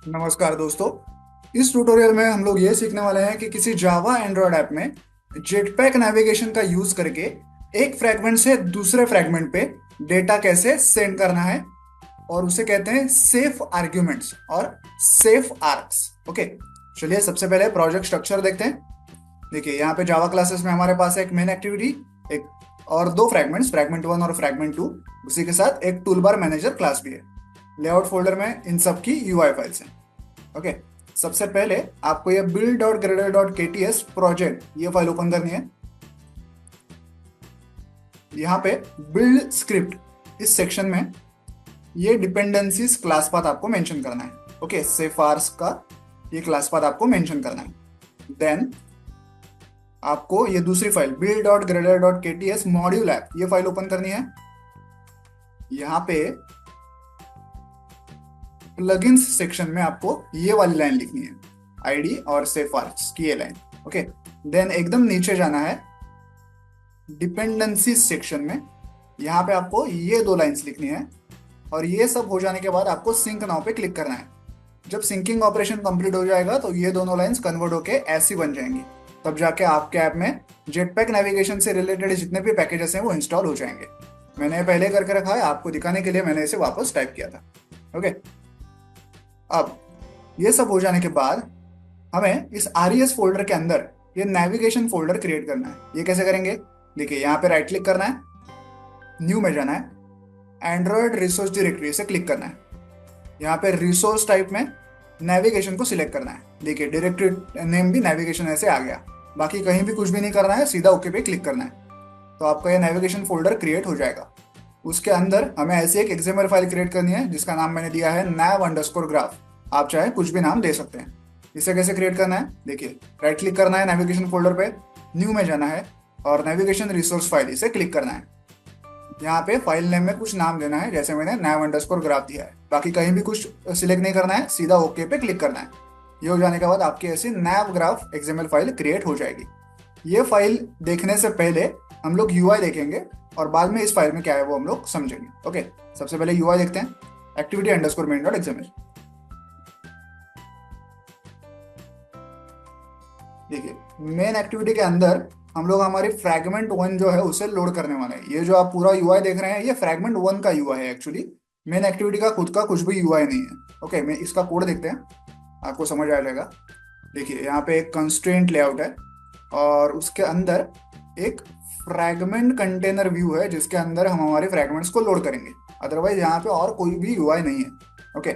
नमस्कार दोस्तों। इस ट्यूटोरियल में हम लोग ये सीखने वाले हैं कि किसी जावा एंड्रॉयड ऐप में जेटपैक नेविगेशन का यूज करके एक फ्रैगमेंट से दूसरे फ्रैगमेंट पे डेटा कैसे सेंड करना है। और उसे कहते हैं सेफ आर्ग्यूमेंट्स और सेफ आर्क्स। ओके, चलिए सबसे पहले प्रोजेक्ट स्ट्रक्चर देखते हैं। देखिए यहाँ पे जावा क्लासेस में हमारे पास एक मेन एक्टिविटी, एक और दो फ्रैगमेंट्स, फ्रैगमेंट वन और फ्रैगमेंट टू। उसी के साथ एक टूलबार मैनेजर क्लास भी है। लेआउट फोल्डर में इन सब की यूआई फाइल्स हैं। ओके, सबसे पहले आपको ये build.gradle.kts प्रोजेक्ट ये फाइल ओपन करनी है। यहाँ पे बिल्ड स्क्रिप्ट इस सेक्शन में ये डिपेंडेंसीज क्लास पाथ आपको मेंशन करना है। ओके, सेफार्स का ये क्लास पाथ आपको मेंशन करना है। देन आपको ये दूसरी फाइल build.gradle.kts मॉड्यूल ऐप ये फाइल ओपन करनी है। यहाँ पे प्लगइन्स सेक्शन में आपको ये वाली लाइन लिखनी है, आईडी और सेफार्स की ये लाइन। ओके, देन एकदम नीचे जाना है डिपेंडेंसी सेक्शन में। यहाँ पे आपको ये दो लाइंस लिखनी है और ये सब हो जाने के बाद आपको सिंक नाउ पे क्लिक करना है। जब सिंकिंग ऑपरेशन कंप्लीट हो जाएगा तो ये दोनों लाइंस कन्वर्ट होके ऐसी बन जाएंगी। तब जाके आपके ऐप में जेटपैक नेविगेशन से रिलेटेड जितने भी पैकेजेस हैं वो इंस्टॉल हो जाएंगे। मैंने पहले करके रखा है, आपको दिखाने के लिए मैंने इसे वापस टाइप किया था। ओके, अब ये सब हो जाने के बाद हमें इस RES फोल्डर के अंदर ये नेविगेशन फोल्डर क्रिएट करना है। ये कैसे करेंगे? देखिए यहाँ पे राइट क्लिक करना है, न्यू में जाना है, एंड्रॉयड रिसोर्स डायरेक्टरी से क्लिक करना है। यहाँ पे रिसोर्स टाइप में नेविगेशन को सिलेक्ट करना है। देखिए डायरेक्टरी नेम भी नेविगेशन ऐसे आ गया। बाकी कहीं भी कुछ भी नहीं करना है, सीधा ओके पे क्लिक करना है तो आपका ये नेविगेशन फोल्डर क्रिएट हो जाएगा। उसके अंदर हमें ऐसी एक XML फाइल क्रिएट करनी है जिसका नाम मैंने दिया है nav_graph। आप चाहे कुछ भी नाम दे सकते हैं। इसे कैसे क्रिएट करना है? देखिए राइट क्लिक करना है नेविगेशन फोल्डर पे, न्यू में जाना है और नेविगेशन रिसोर्स फाइल इसे क्लिक करना है। यहाँ पे फाइल नेम में कुछ नाम देना है, जैसे मैंने nav_graph दिया है। बाकी कहीं भी कुछ सिलेक्ट नहीं करना है, सीधा ओके पे क्लिक करना है। ये हो जाने के बाद आपकी ऐसी nav_graph XML फाइल क्रिएट हो जाएगी। ये फाइल देखने से पहले हम लोग UI देखेंगे और बाद में इस फाइल में क्या है वो हम लोग समझेंगे। ओके, सबसे पहले UI देखते हैं, activity_main.xml। देखिए मेन एक्टिविटी के अंदर हम लोग हमारी फ्रैगमेंट वन जो है उसे लोड करने वाले हैं। ये जो आप पूरा UI देख रहे हैं ये फ्रैगमेंट वन का UI है एक्चुअली। मेन एक्टिविटी का खुद का कुछ भी UI नहीं है। ओके, मैं इसका कोड देखते हैं, आपको समझ आ जाएगा। देखिए यहाँ पे एक कंस्ट्रेंट लेआउट है और उसके अंदर एक फ्रैगमेंट कंटेनर व्यू है जिसके अंदर हम हमारे फ्रैगमेंट्स को लोड करेंगे। अदरवाइज यहाँ पे और कोई भी UI नहीं है। ओके,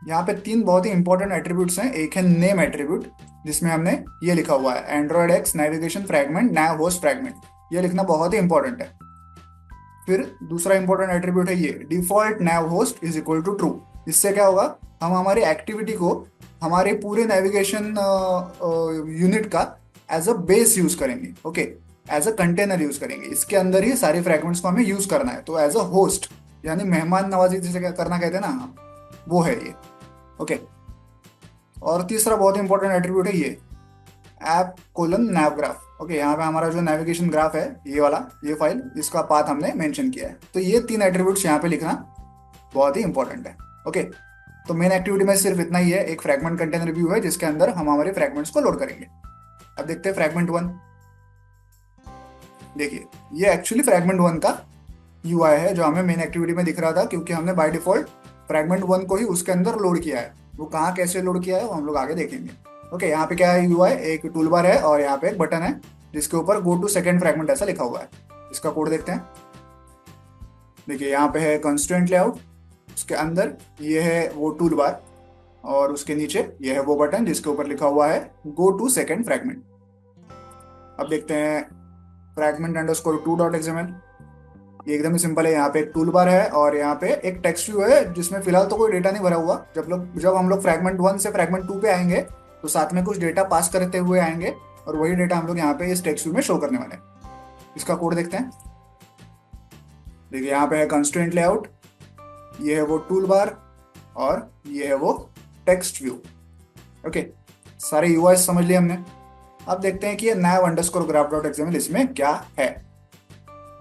यहाँ पे तीन बहुत ही इंपॉर्टेंट एट्रीब्यूट्स हैं। एक है नेम एट्रीब्यूट जिसमें हमने ये लिखा हुआ है एंड्रॉयड एक्स नेविगेशन फ्रैगमेंट नैव होस्ट फ्रैगमेंट। ये लिखना बहुत ही इंपॉर्टेंट है। फिर दूसरा इंपॉर्टेंट एट्रीब्यूट है ये default nav host is equal to true. इससे क्या होगा, हम हमारी एक्टिविटी को हमारे पूरे नेविगेशन यूनिट का एज अ बेस यूज करेंगे। Okay, as a container use करेंगे। इसके अंदर ही सारे फ्रैगमेंट्स को हमें यूज करना है। तो एज अ होस्ट यानी मेहमान नवाजी जिसे करना कहते हैं ना, वो है ये। ओके, और तीसरा बहुत इंपॉर्टेंट एट्रीब्यूट है ये app:nav_graph। ओके, यहाँ पे हमारा जो नेविगेशन ग्राफ है ये वाला, ये फाइल, इसका पाथ हमने मेंशन किया है। तो ये तीन एट्रीब्यूट्स यहाँ पे लिखना बहुत ही इंपॉर्टेंट है। ओके, तो मेन एक्टिविटी में सिर्फ इतना ही है, एक फ्रैगमेंट कंटेनर व्यू है जिसके अंदर हम हमारे फ्रैगमेंट्स को लोड करेंगे। अब देखते हैं फ्रैगमेंट वन। देखिए ये एक्चुअली फ्रैगमेंट वन का UI है जो हमें मेन एक्टिविटी में दिख रहा था, क्योंकि हमने बाय डिफॉल्ट फ्रैगमेंट वन को ही उसके अंदर लोड किया है। वो कहाँ कैसे लोड किया है वो हम लोग आगे देखेंगे। ओके, यहाँ पे क्या है UI, एक टूल बार है और यहाँ पे एक बटन है जिसके ऊपर गो टू सेकेंड फ्रैगमेंट ऐसा लिखा हुआ है। इसका कोड देखते हैं। देखिए यहाँ पे है कंस्ट्रेंट लेआउट, उसके अंदर ये है वो टूल बार और उसके नीचे ये है वो बटन जिसके ऊपर लिखा हुआ है गो टू सेकेंड फ्रैगमेंट। अब देखते हैं fragment_2.xml। ये एकदम ही सिंपल है। यहाँ पे एक टूल बार है और यहाँ पे एक टेक्स्ट व्यू है जिसमें फिलहाल तो कोई डेटा नहीं भरा हुआ। जब हम लोग फ्रैगमेंट वन से फ्रैगमेंट टू पे आएंगे तो साथ में कुछ डेटा पास करते हुए आएंगे और वही डेटा हम लोग यहाँ पे इस टेक्स्ट व्यू में शो करने वाले हैं। इसका कोड देखते हैं। देखिए यहाँ पे है कंस्ट्रेंट लेआउट, ये है वो टूल बार और ये है वो टेक्स्ट व्यू। ओके, सारे UI समझ लिए हमने। अब देखते हैं कि ये nav_graph.xml इसमें क्या है।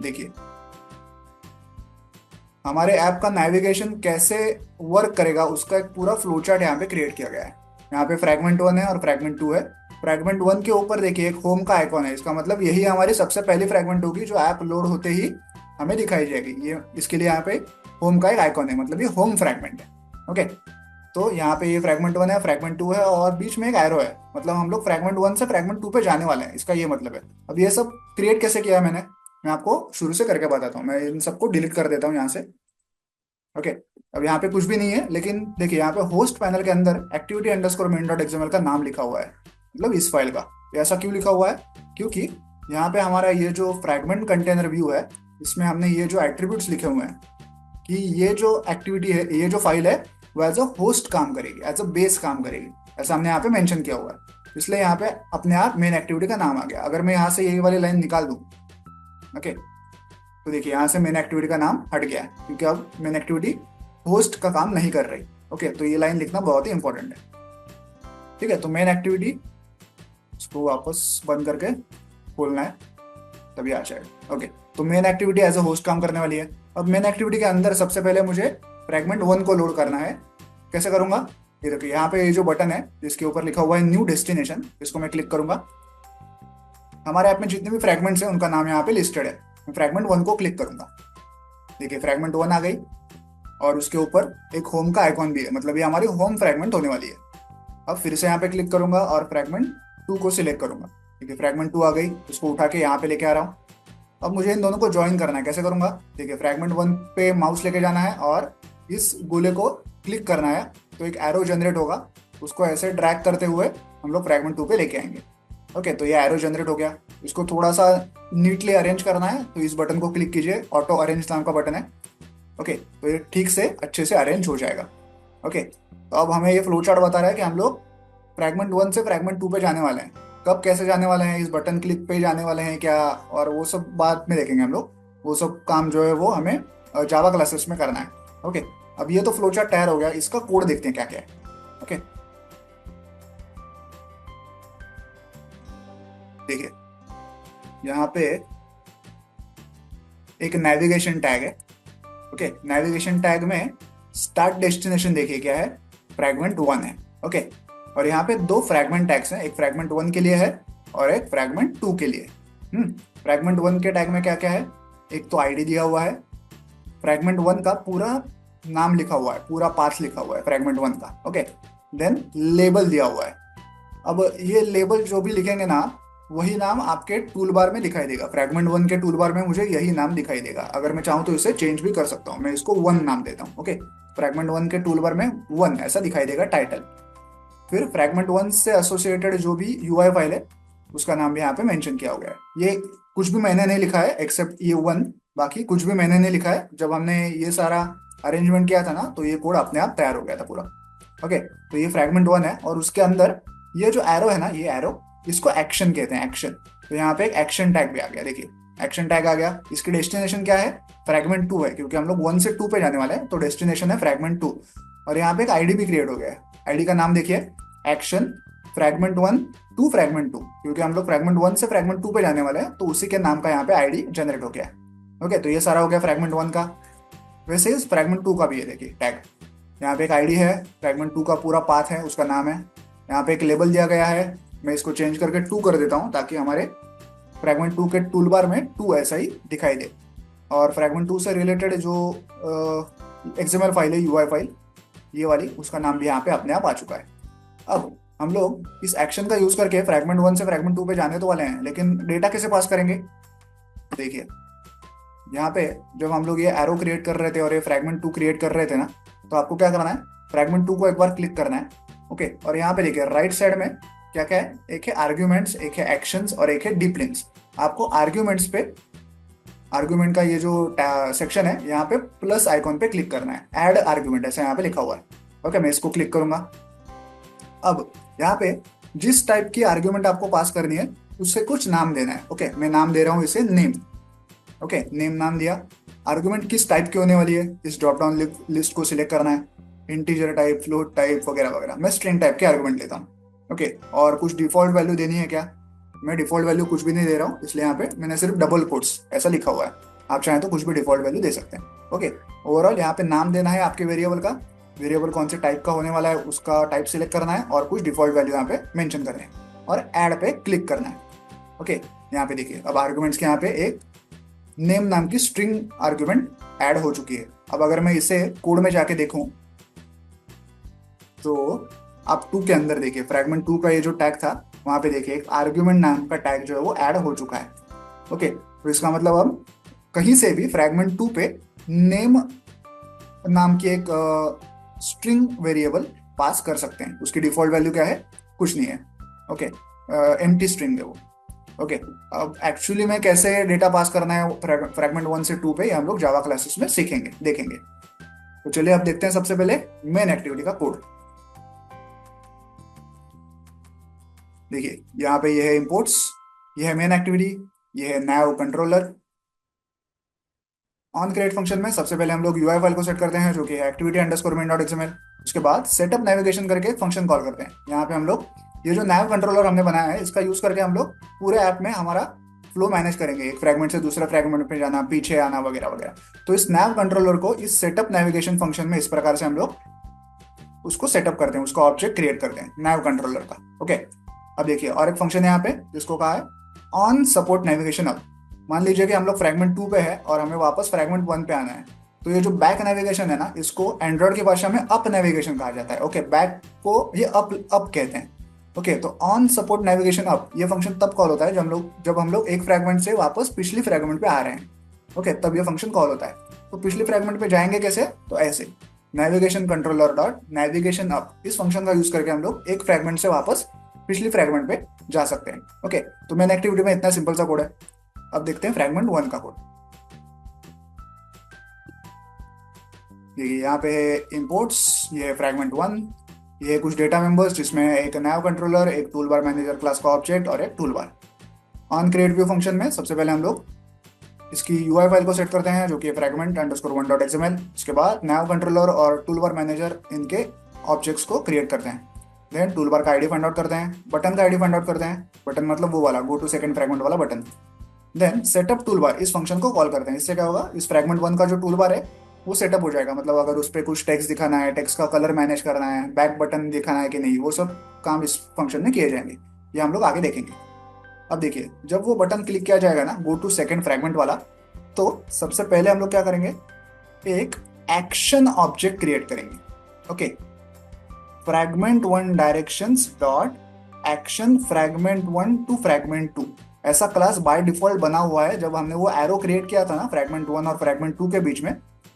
देखिए हमारे ऐप का नेविगेशन कैसे वर्क करेगा उसका एक पूरा फ्लो चार्ट यहाँ पे क्रिएट किया गया है। यहाँ पे फ्रैगमेंट 1 है और फ्रैगमेंट 2 है। फ्रैगमेंट 1 के ऊपर देखिए एक होम का आइकॉन है, इसका मतलब यही हमारी सबसे पहली फ्रैगमेंट होगी जो ऐप लोड होते ही हमें दिखाई जाएगी। ये इसके लिए यहाँ पे होम का एक आइकॉन है, मतलब ये होम फ्रैगमेंट है। ओके, तो यहाँ पे ये फ्रैगमेंट 1 है, फ्रैगमेंट 2 है और बीच में एक एरो है, मतलब हम लोग फ्रैगमेंट 1 से फ्रैगमेंट 2 पे जाने वाले हैं, इसका ये मतलब है। अब ये सब क्रिएट कैसे किया है मैंने, मैं आपको शुरू से करके बताता हूँ। मैं इन सबको डिलीट कर देता हूँ यहाँ से। ओके, अब यहाँ पे कुछ भी नहीं है, लेकिन देखिए यहाँ पे होस्ट पैनल के अंदर activity underscore main dot XML का नाम लिखा हुआ है, मतलब इस फाइल का। ऐसा क्यों लिखा हुआ है, क्योंकि यहाँ पे हमारा ये जो फ्रैगमेंट कंटेनर व्यू है इसमें हमने ये जो एट्रीब्यूट्स लिखे हुए हैं कि ये जो एक्टिविटी है, ये जो फाइल है वो एज अ होस्ट काम करेगी, एज अ बेस काम करेगी, ऐसा हमने यहाँ पे मेंशन किया हुआ है। इसलिए यहाँ पे अपने आप मेन एक्टिविटी का नाम आ गया। अगर मैं यहाँ से यही वाली लाइन निकाल दूँ, ओके, तो देखिए यहाँ से मेन एक्टिविटी का नाम हट गया है, क्योंकि अब मेन एक्टिविटी होस्ट का काम नहीं कर रही। ओके, तो ये लाइन लिखना बहुत ही इंपॉर्टेंट है। ठीक है, तो मेन एक्टिविटी इसको वापस बंद करके खोलना है, तभी आ जाएगा। ओके, तो main activity as a host काम करने वाली है। अब मेन एक्टिविटी के अंदर सबसे पहले मुझे फ्रैगमेंट 1 को लोड करना है। कैसे करूंगा, ये देखिए यहाँ पे ये जो बटन है जिसके ऊपर लिखा हुआ है न्यू डेस्टिनेशन, इसको मैं क्लिक करूंगा। हमारे ऐप में जितने भी फ्रैगमेंट्स हैं उनका नाम यहाँ पे लिस्टेड है। मैं फ्रैगमेंट 1 को क्लिक करूंगा, देखिए फ्रैगमेंट 1 आ गई और उसके ऊपर एक होम का आइकॉन भी है, मतलब ये हमारी होम फ्रैगमेंट होने वाली है। अब फिर से यहाँ पे क्लिक करूंगा और फ्रैगमेंट 2 को सिलेक्ट करूंगा। देखिए फ्रैगमेंट 2 आ गई, उसको उठा के यहाँ पे लेके आ रहा हूँ। अब मुझे इन दोनों को ज्वाइन करना है, कैसे करूंगा, देखिए फ्रैगमेंट 1 पे माउस लेके जाना है और इस गोले को क्लिक करना है, तो एक एरो जनरेट होगा, उसको ऐसे ड्रैग करते हुए हम लोग फ्रैगमेंट 2 पे लेके आएंगे। ओके, तो ये एरो जनरेट हो गया। इसको थोड़ा सा नीटली अरेंज करना है, तो इस बटन को क्लिक कीजिए, ऑटो अरेंज नाम का बटन है। ओके, तो ये ठीक से अच्छे से अरेंज हो जाएगा। ओके, तो अब हमें ये फ्लो चार्ट बता रहा है कि हम लोग फ्रैगमेंट 1 से फ्रैगमेंट 2 पे जाने वाले हैं। कब कैसे जाने वाले हैं, इस बटन क्लिक पे जाने वाले हैं क्या, और वो सब बाद में देखेंगे हम लोग। वो सब काम जो है वो हमें जावा क्लासेस में करना है। ओके, अब ये तो फ्लो चार्ट तैयार हो गया, इसका कोड देखते हैं क्या क्या है। ओके, देखिए यहाँ पे एक नेविगेशन टैग है। ओके, नेविगेशन टैग में स्टार्ट डेस्टिनेशन देखिए क्या है, फ्रैगमेंट 1 है। ओके, और यहाँ पे दो फ्रैगमेंट टैग्स हैं, एक फ्रैगमेंट 1 के लिए है और एक फ्रैगमेंट 2 के लिए। फ्रैगमेंट 1 के टैग में क्या क्या है, एक तो आईडी दिया हुआ है, फ्रैगमेंट 1 का पूरा नाम लिखा हुआ है, पूरा पाथ लिखा हुआ है फ्रैगमेंट 1 का। ओके, देन लेबल दिया हुआ है। अब ये लेबल जो भी लिखेंगे ना, वही नाम आपके टूल बार में दिखाई देगा। फ्रैगमेंट 1 के टूल बार में मुझे यही नाम दिखाई देगा। अगर मैं चाहूँ तो इसे चेंज भी कर सकता हूँ, मैं इसको 1 नाम देता हूँ। ओके, फ्रैगमेंट 1 के टूल बार में 1 ऐसा दिखाई देगा टाइटल। फिर फ्रैगमेंट 1 से एसोसिएटेड जो भी यूआई फाइल है उसका नाम भी यहाँ पे मेंशन किया हो गया है। ये कुछ भी मैंने नहीं लिखा है एक्सेप्ट ये 1, बाकी कुछ भी मैंने नहीं लिखा है। जब हमने ये सारा अरेंजमेंट किया था ना, तो ये कोड अपने आप तैयार हो गया था पूरा। ओके, तो ये फ्रैगमेंट 1 है और उसके अंदर ये जो एरो है ना, ये एरो, इसको एक्शन कहते हैं, एक्शन। तो यहाँ पे एक एक्शन टैग भी आ गया, देखिए एक्शन टैग आ गया। इसकी डेस्टिनेशन क्या है, फ्रैगमेंट 2 है, क्योंकि हम लोग 1 से 2 पे जाने वाले हैं, तो डेस्टिनेशन है फ्रैगमेंट 2। और यहाँ पे एक आईडी भी क्रिएट हो गया है, आईडी का नाम देखिए एक्शन फ्रैगमेंट 1 टू फ्रैगमेंट 2, क्योंकि हम लोग फ्रैगमेंट 1 से फ्रैगमेंट 2 पे जाने वाले हैं, तो उसी के नाम का यहाँ पे आईडी जनरेट हो गया। ओके, तो ये सारा हो गया फ्रैगमेंट 1 का। वैसे इस फ्रैगमेंट 2 का भी है, देखिए टैग, यहाँ पे एक आईडी है, फ्रैगमेंट 2 का पूरा पाथ है, उसका नाम है। यहाँ पे एक लेबल दिया गया है, मैं इसको चेंज करके 2 कर देता हूँ ताकि हमारे फ्रैगमेंट 2 के टूल बार में 2 ऐसा ही दिखाई दे। और फ्रैगमेंट 2 से रिलेटेड जो एक्सएमएल फाइल है, यूआई फाइल, ये वाली, उसका नाम भी यहाँ पे अपने आप आ चुका है। अब हम लोग इस एक्शन का यूज करके फ्रैगमेंट 1 से फ्रैगमेंट 2 पे जाने तो वाले हैं, लेकिन डेटा कैसे पास करेंगे। देखिए यहाँ पे जब हम लोग ये एरो क्रिएट कर रहे थे और ये फ्रैगमेंट 2 क्रिएट कर रहे थे ना, तो आपको क्या करना है, फ्रैगमेंट 2 को एक बार क्लिक करना है। ओके, और यहाँ पे देखिए राइट साइड में क्या क्या है, एक है आर्ग्यूमेंट्स, एक है एक्शंस और एक है डीप लिंक्स। आपको आर्ग्यूमेंट्स पे, आर्ग्यूमेंट का ये जो सेक्शन है, यहाँ पे प्लस आइकॉन पे क्लिक करना है, ऐड आर्ग्यूमेंट ऐसा यहाँ पे लिखा हुआ है। ओके, मैं इसको क्लिक करूंगा। अब यहाँ पे जिस टाइप की आर्ग्यूमेंट आपको पास करनी है उससे कुछ नाम देना है। ओके, मैं नाम दे रहा हूँ इसे नेम। ओके, नेम नाम दिया। आर्ग्यूमेंट किस टाइप की होने वाली है, इस ड्रॉप डाउन लिस्ट को सिलेक्ट करना है, इंटीजर टाइप, फ्लोट टाइप वगैरह वगैरह। मैं स्ट्रिंग टाइप के आर्ग्यूमेंट लेता हूँ। ओके, और कुछ डिफॉल्ट वैल्यू देनी है क्या, मैं डिफॉल्ट वैल्यू कुछ भी नहीं दे रहा हूँ, इसलिए यहाँ पे मैंने सिर्फ डबल कोट्स ऐसा लिखा हुआ है। आप चाहें तो कुछ भी डिफॉल्ट वैल्यू दे सकते हैं। ओके, ओवरऑल यहाँ पे नाम देना है आपके वेरिएबल का, वेरिएबल कौन से टाइप का होने वाला है उसका टाइप सिलेक्ट करना है और कुछ डिफॉल्ट वैल्यू यहाँ पे मेंशन करने हैं और ऐड पे क्लिक करना है। ओके, यहाँ पे देखिए अब आर्ग्यूमेंट्स के यहाँ पे एक नेम नाम की स्ट्रिंग आर्ग्यूमेंट ऐड हो चुकी है। अब अगर मैं इसे कोड में जाके देखूं तो आप टू के अंदर देखिए फ्रैगमेंट टू का ये जो टैग था वहां पे देखिए एक आर्ग्यूमेंट नाम का टैग जो है वो ऐड हो चुका है। ओके, तो इसका मतलब अब कहीं से भी फ्रैगमेंट टू पे नेम नाम की एक स्ट्रिंग वेरिएबल पास कर सकते हैं। उसकी डिफॉल्ट वैल्यू क्या है, कुछ नहीं है। ओके, एम्प्टी स्ट्रिंग है वो। ओके, अब एक्चुअली में कैसे डेटा पास करना है फ्रैगमेंट वन से टू पे ये हम लोग जावा क्लासेस में सीखेंगे, देखेंगे। तो चलिए अब देखते हैं सबसे पहले मेन एक्टिविटी का कोड। देखिए यहाँ पे ये है इंपोर्ट्स, ये है मेन एक्टिविटी, ये है नैव कंट्रोलर। ऑन क्रिएट फंक्शन में सबसे पहले हम लोग यूआई फाइल को सेट करते हैं जो कि है activity underscore main dot XML. उसके बाद सेटअप नेविगेशन करके फंक्शन कॉल करते हैं। यहाँ पे हम लोग ये जो नैव कंट्रोलर हमने बनाया है इसका यूज करके हम लोग पूरे ऐप में हमारा फ्लो मैनेज करेंगे, एक फ्रैगमेंट से दूसरे फ्रैगमेंट पे जाना, पीछे आना वगैरह वगैरह। तो इस नैव कंट्रोलर को इस सेटअप नेविगेशन फंक्शन में इस प्रकार से हम लोग उसको सेटअप करते हैं, उसका ऑब्जेक्ट क्रिएट करते हैं नैव कंट्रोलर का। ओके, अब देखिए और एक फंक्शन है यहाँ पे जिसको कहा है ऑन सपोर्ट नेविगेशन अप। मान लीजिए कि हम लोग फ्रैगमेंट टू पे है और हमें वापस फ्रैगमेंट वन पे आना है, तो ये जो बैक नेविगेशन है ना इसको एंड्रॉइड की भाषा में अप नेविगेशन कहा जाता है। ओके, बैक को ये अप अप कहते हैं। ओके, तो ऑन सपोर्ट नेविगेशन अप ये फंक्शन तब कॉल होता है जब हम लोग एक फ्रैगमेंट से वापस पिछली फ्रैगमेंट पे आ रहे हैं। ओके, तब ये फंक्शन कॉल होता है। तो पिछली फ्रैगमेंट पे जाएंगे कैसे, तो ऐसे navigation controller dot navigation up, इस फंक्शन का यूज करके हम लोग एक फ्रैगमेंट से वापस पिछली फ्रैगमेंट पे जा सकते हैं। ओके, तो मेन एक्टिविटी में इतना सिंपल सा कोड है। अब देखते हैं फ्रैगमेंट वन का कोड। देखिए यहाँ पे है इंपोर्ट्स, ये है फ्रैगमेंट वन, ये है कुछ डेटा मेंबर्स जिसमें एक नैव कंट्रोलर, एक टूल बार मैनेजर क्लास का ऑब्जेक्ट और एक tool bar. On create view function में सबसे पहले हम लोग इसकी यूआई फाइल को सेट करते हैं जो कि fragment underscore one dot XML. उसके बाद नैव कंट्रोलर और टूल बार मैनेजर इनके ऑब्जेक्ट्स को क्रिएट करते हैं। देन टूल बार का आईडी फाइंड आउट करते हैं, बटन का आईडी फाइंड आउट करते हैं, बटन मतलब वो वाला गो टू सेकंड फ्रैगमेंट वाला button. Then setup toolbar इस फंक्शन को कॉल करते हैं। इससे क्या होगा, इस फ्रैगमेंट वन का जो टूल बार है वो सेटअप हो जाएगा। मतलब अगर उस पर कुछ टेक्स्ट दिखाना है, टेक्स्ट का कलर मैनेज करना है, बैक बटन दिखाना है कि नहीं, वो सब काम इस फंक्शन में किए जाएंगे। ये हम लोग आगे देखेंगे। अब देखिए जब वो बटन क्लिक किया जाएगा ना गो टू सेकंड फ्रैगमेंट वाला, तो सबसे पहले हम लोग क्या करेंगे, एक एक्शन ऑब्जेक्ट क्रिएट करेंगे। Okay, fragment one directions dot action fragment one to fragment two, ऐसा क्लास बाय डिफॉल्ट बना हुआ है। जब हमने वो एरो क्रिएट किया था ना फ्रैगमेंट वन और फ्रैगमेंट टू के बीच में,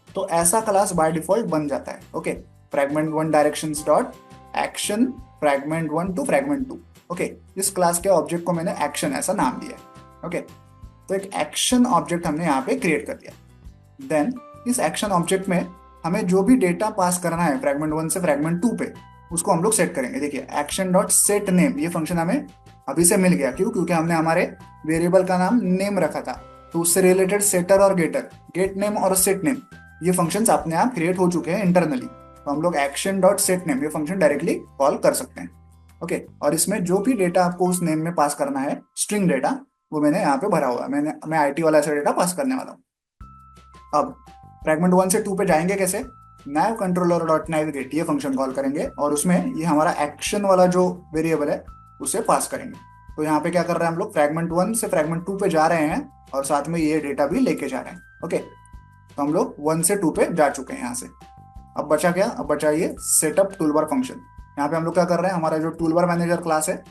तो ऐसा क्लास बाय डिफॉल्ट बन जाता है। Okay, fragment one directions dot action fragment one to fragment two. Okay, इस क्लास के ऑब्जेक्ट को मैंने एक्शन ऐसा नाम दिया है। ओके, तो एक एक्शन ऑब्जेक्ट हमने यहाँ पे क्रिएट कर दिया। देन इस एक्शन ऑब्जेक्ट में हमें जो भी डेटा पास करना है फ्रैगमेंट वन से फ्रैगमेंट टू पे, उसको हम लोग सेट करेंगे। देखिए एक्शन डॉट सेट नेम ये फंक्शन हमें अभी से मिल गया। क्यों, क्योंकि हमने हमारे वेरिएबल का नाम नेम रखा था, तो उससे रिलेटेड सेटर और गेटर, गेट नेम और सेट नेम, ये फंक्शंस अपने आप क्रिएट हो चुके हैं इंटरनली। तो हम लोग एक्शन डॉट सेट नेम ये फंक्शन डायरेक्टली कॉल कर सकते हैं। ओके, और इसमें जो भी डेटा आपको उस नेम में पास करना है, स्ट्रिंग डेटा, वो मैंने यहाँ पे भरा हुआ है। मैं आईटी वाला ऐसा डेटा पास करने वाला हूँ। अब फ्रैगमेंट वन से टू पे जाएंगे कैसे, नैव कंट्रोलर डॉट नेविगेट ये फंक्शन कॉल करेंगे और उसमें ये हमारा एक्शन वाला जो वेरिएबल है उसे पास करेंगे। तो यहाँ पे क्या कर रहे हैं हम लोग, फ्रैगमेंट वन से फ्रैगमेंट टू पे जा रहे हैं और साथ में ये डेटा भी लेके जा रहे हैं। ओके, तो हम लोग वन से टू पे जा चुके हैं यहाँ से। अब बचा क्या, अब बचा ये सेटअप टूलबार फंक्शन। यहाँ पे हम लोग क्या कर रहे हैं, हमारा जो टूलबार मैनेजर क्लास है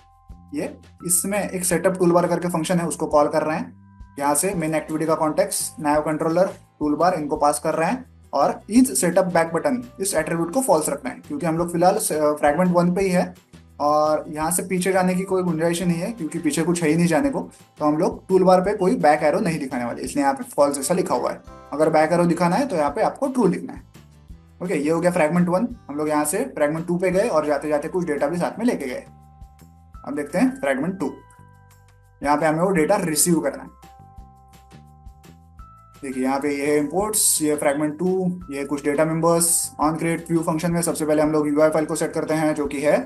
ये, इसमें एक सेटअप टूलबार करके फंक्शन है, उसको कॉल कर रहे हैं। यहाँ से मेन एक्टिविटी का कॉन्टेक्स्ट, नैव कंट्रोलर, टूलबार इनको पास कर रहे हैं और इस सेटअप बैक बटन इस एट्रीब्यूट को फॉल्स रखना है, क्योंकि हम लोग फिलहाल फ्रैगमेंट वन पे ही है और यहाँ से पीछे जाने की कोई गुंजाइश नहीं है, क्योंकि पीछे कुछ है ही नहीं जाने को। तो हम लोग टूल बार पे कोई बैक एरो नहीं दिखाने वाले, इसलिए यहाँ पे फॉल्स ऐसा लिखा हुआ है। अगर बैक एरो दिखाना है तो यहाँ पे आपको ट्रू लिखना है। ओके, ये हो गया फ्रैगमेंट वन। हम लोग यहाँ से फ्रैगमेंट टू पे गए और जाते जाते कुछ डेटा भी साथ में लेके गए। अब देखते हैं फ्रैगमेंट टू, यहाँ पे हमें वो डेटा रिसीव करना है। देखिए यहाँ पे ये इंपोर्ट्स, ये फ्रैगमेंट टू, ये कुछ data members. On create view function में सबसे पहले हम लोग यूआई फाइल को सेट करते हैं जो कि है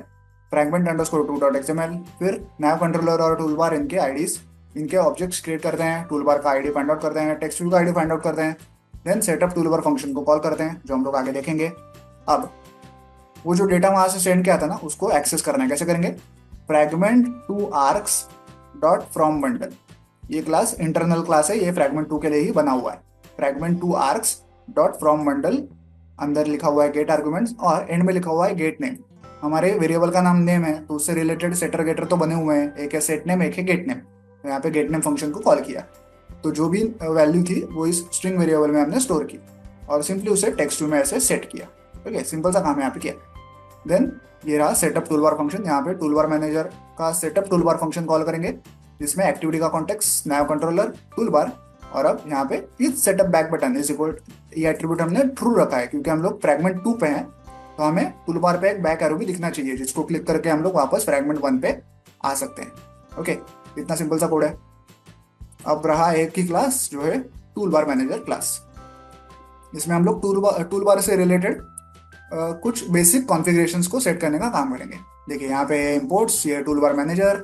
fragment underscore two dot XML. फिर नैव कंट्रोलर और टूलबार इनके आईडीज, इनके ऑब्जेक्ट्स क्रिएट करते हैं, टूल बार का आईडी फाइंड आउट करते हैं, टेक्स्ट व्यू का आईडी फाइंड आउट करते हैं, then setup toolbar function को कॉल करते हैं, जो हम लोग आगे देखेंगे। अब वो जो डेटा वहां से सेंड किया था ना, उसको एक्सेस करना है। कैसे करेंगे? Fragment two arcs dot from bundle, ये क्लास इंटरनल क्लास है, ये फ्रैगमेंट टू के लिए ही बना हुआ है। Fragment two arcs dot from bundle, अंदर लिखा हुआ है गेट आर्गुमेंट्स और एंड में लिखा हुआ है गेट नेम। हमारे वेरिएबल का नाम नेम है, तो उससे रिलेटेड सेटर गेटर तो बने हुए हैं, एक है सेट नेम, एक है गेट नेम। तो यहाँ पे गेट नेम फंक्शन को कॉल किया, तो जो भी वैल्यू थी वो इस स्ट्रिंग वेरिएबल में हमने स्टोर की और सिंपली उसे टेक्स्ट में ऐसे सेट किया। ओके, सिंपल सा काम यहाँ पे किया। देन ये रहा सेटअप टूलबार फंक्शन। यहाँ पे टूलबार मैनेजर का सेटअप टूलबार फंक्शन कॉल करेंगे, जिसमें एक्टिविटी का कॉन्टेक्स्ट, नैव कंट्रोलर, टूलबार, और अब यहाँ पे with setup back button is equal, ये एट्रीब्यूट हमने ट्रू रखा है क्योंकि हम लोग फ्रैगमेंट 2 पे हैं, तो हमें टूलबार पे एक बैक एरो भी दिखना चाहिए, जिसको क्लिक करके हम लोग वापस फ्रैगमेंट 1 पे आ सकते हैं। ओके, इतना सिंपल सा कोड है। अब रहा एक ही क्लास जो है टूलबार मैनेजर क्लास। इसमें हम लोग टूलबार से रिलेटेड कुछ बेसिक कॉन्फ़िगरेशंस को सेट करने का काम करेंगे। देखिए यहाँ पे इंपोर्ट्स, ये toolbar manager,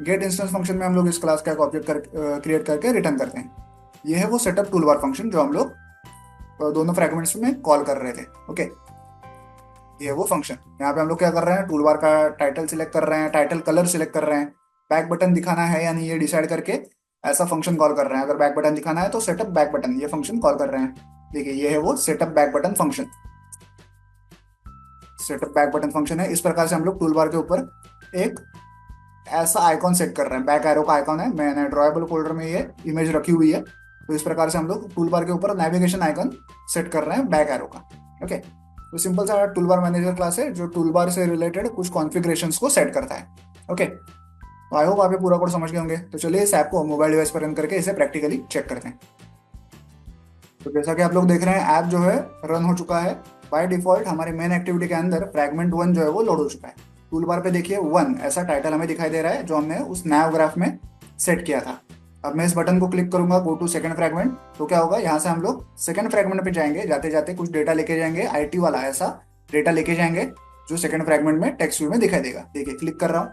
get instance function में हम लोग इस क्लास का एक ऑब्जेक्ट क्रिएट करके रिटर्न करते हैं। ये है वो सेटअप टूलबार फंक्शन जो हम लोग दोनों फ्रैगमेंट्स में कॉल कर रहे थे। ओके, ये है वो फंक्शन। यहाँ पे हम लोग क्या कर रहे हैं? टूलबार का टाइटल सिलेक्ट कर रहे हैं, टाइटल कलर सिलेक्ट कर रहे हैं, बैक बटन दिखाना है या नहीं ये डिसाइड करके ऐसा फंक्शन कॉल कर रहे हैं। अगर बैक बटन दिखाना है तो सेटअप बैक बटन, ये फंक्शन कॉल कर रहे हैं। देखिए ये है वो setup back button function. Setup back button function है। इस प्रकार से हम लोग टूलबार के ऊपर एक ऐसा आइकॉन सेट कर रहे हैं, बैक एरो का आइकॉन है, मैंने ड्रॉएबल फोल्डर में ये इमेज रखी हुई है। तो इस प्रकार से हम लोग टूलबार के ऊपर नेविगेशन आइकन सेट कर रहे हैं बैक एरो का। ओके, तो सिंपल सा टूलबार मैनेजर क्लास है जो टूलबार से रिलेटेड कुछ कॉन्फ़िगरेशंस को सेट करता है। ओके, तो आई होप आप ये पूरा कोड समझ गए होंगे। तो चलिए इस ऐप को मोबाइल डिवाइस पर रन करके इसे प्रैक्टिकली चेक करते हैं। तो जैसा कि आप लोग देख रहे हैं, ऐप जो है रन हो चुका है। बाय डिफॉल्ट हमारे मेन एक्टिविटी के अंदर फ्रैगमेंट 1 जो है वो लोड हो चुका है। टूलबार पे देखिए 1 ऐसा टाइटल हमें दिखाई दे रहा है जो हमने उस नैव ग्राफ में सेट किया था। अब मैं इस बटन को क्लिक करूंगा गो टू सेकंड फ्रैगमेंट, तो क्या होगा? यहाँ से हम लोग सेकंड फ्रैगमेंट पे जाएंगे, जाते जाते कुछ डेटा लेके जाएंगे, आईटी वाला ऐसा डेटा लेके जाएंगे जो सेकंड फ्रैगमेंट में टेक्स्ट व्यू में दिखाई देगा। देखिए क्लिक कर रहा हूँ,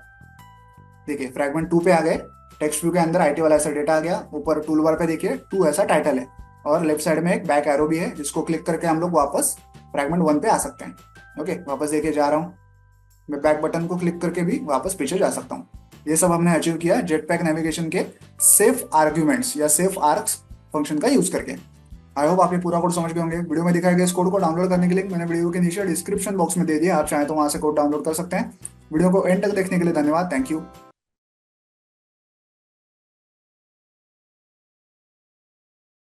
देखिए फ्रैगमेंट 2 पे आ गए, टेक्स्ट व्यू के अंदर आईटी वाला ऐसा डेटा आ गया। ऊपर टूलबार पे देखिए 2 ऐसा टाइटल है और लेफ्ट साइड में एक बैक एरो भी है, जिसको क्लिक करके हम लोग वापस फ्रैगमेंट 1 पे आ सकते हैं। ओके, वापस देखिए जा रहा हूँ, मैं बैक बटन को क्लिक करके भी वापस पीछे जा सकता हूँ। ये सब हमने अचीव किया जेटपैक नेविगेशन के सेफ आर्ग्यूमेंट्स या सेफ आर्क्स फंक्शन का यूज करके। आई होप आप ये पूरा कोड समझ गए होंगे। वीडियो में दिखाए गए इस कोड को डाउनलोड करने के लिए मैंने वीडियो के नीचे डिस्क्रिप्शन बॉक्स में दे दिया, आप चाहें तो वहां से कोड डाउनलोड कर सकते हैं। वीडियो को एंड तक देखने के लिए धन्यवाद। Thank you.